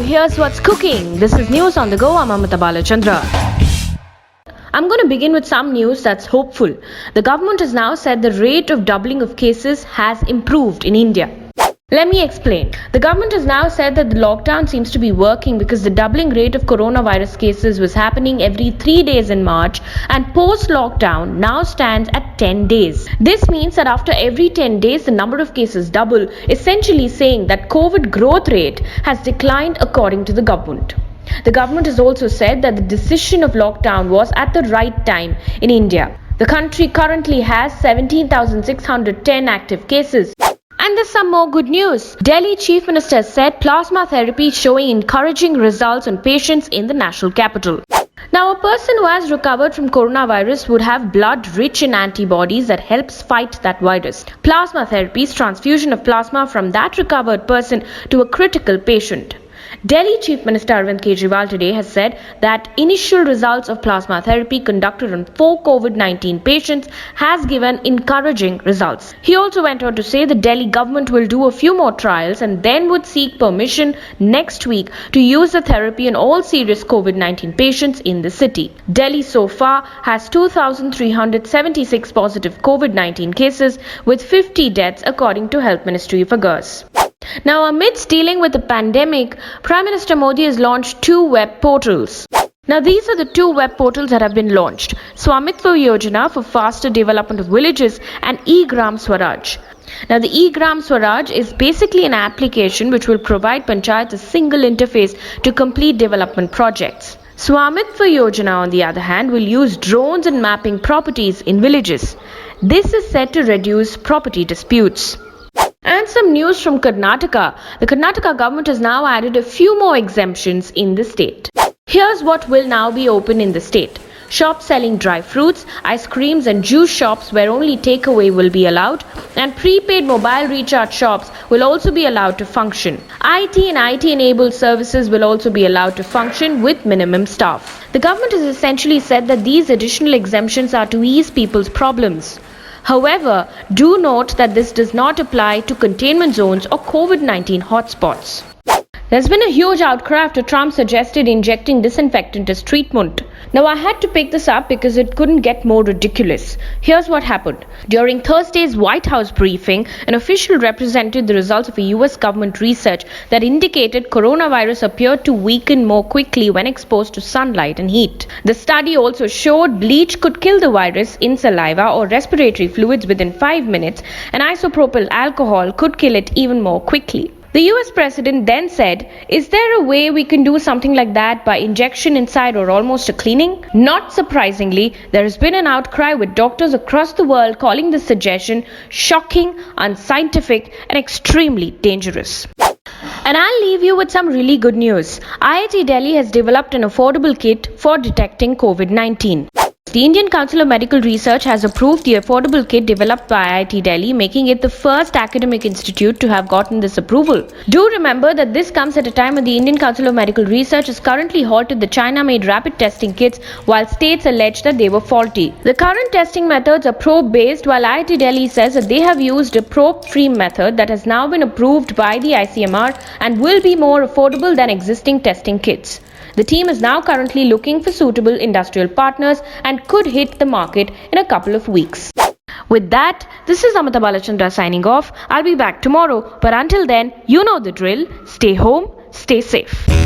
here's what's cooking. This is News on the Go. I'm Amita Balachandra. I'm going to begin with some news that's hopeful. The government has now said the rate of doubling of cases has improved in India. Let me explain. The government has now said that the lockdown seems to be working because the doubling rate of coronavirus cases was happening every 3 days in March, and post-lockdown now stands at 10 days. This means that after every 10 days the number of cases double, essentially saying that COVID growth rate has declined according to the government. The government has also said that the decision of lockdown was at the right time in India. The country currently has 17,610 active cases. And there's some more good news. Delhi Chief Minister said plasma therapy is showing encouraging results on patients in the national capital. Now, a person who has recovered from coronavirus would have blood rich in antibodies that helps fight that virus. Plasma therapy is transfusion of plasma from that recovered person to a critical patient. Delhi Chief Minister Arvind Kejriwal today has said that initial results of plasma therapy conducted on 4 Covid-19 patients has given encouraging results. He also went on to say the Delhi government will do a few more trials and then would seek permission next week to use the therapy on all serious Covid-19 patients in the city. Delhi so far has 2,376 positive Covid-19 cases with 50 deaths according to Health Ministry figures. Now, amidst dealing with the pandemic, Prime Minister Modi has launched 2 web portals. Now, these are the 2 web portals that have been launched: Swamitva Yojana for faster development of villages and eGram Swaraj. Now, the eGram Swaraj is basically an application which will provide panchayats a single interface to complete development projects. Swamitva Yojana, on the other hand, will use drones in mapping properties in villages. This is said to reduce property disputes. And some news from Karnataka. The Karnataka government has now added a few more exemptions in the state. Here's what will now be open in the state. Shops selling dry fruits, ice creams and juice shops where only takeaway will be allowed, and prepaid mobile recharge shops will also be allowed to function. IT and IT-enabled services will also be allowed to function with minimum staff. The government has essentially said that these additional exemptions are to ease people's problems. However, do note that this does not apply to containment zones or COVID-19 hotspots. There's been a huge outcry after Trump suggested injecting disinfectant as treatment. Now, I had to pick this up because it couldn't get more ridiculous. Here's what happened. During Thursday's White House briefing, an official represented the results of a US government research that indicated coronavirus appeared to weaken more quickly when exposed to sunlight and heat. The study also showed bleach could kill the virus in saliva or respiratory fluids within 5 minutes, and isopropyl alcohol could kill it even more quickly. The US president then said, "Is there a way we can do something like that by injection inside or almost a cleaning?" Not surprisingly, there has been an outcry with doctors across the world calling this suggestion shocking, unscientific, and extremely dangerous. And I'll leave you with some really good news. IIT Delhi has developed an affordable kit for detecting COVID-19. The Indian Council of Medical Research has approved the affordable kit developed by IIT Delhi, making it the first academic institute to have gotten this approval. Do remember that this comes at a time when the Indian Council of Medical Research has currently halted the China-made rapid testing kits while states allege that they were faulty. The current testing methods are probe-based, while IIT Delhi says that they have used a probe-free method that has now been approved by the ICMR and will be more affordable than existing testing kits. The team is now currently looking for suitable industrial partners and could hit the market in a couple of weeks. With that, this is Amita Balachandra signing off. I'll be back tomorrow, but until then, you know the drill. Stay home, stay safe.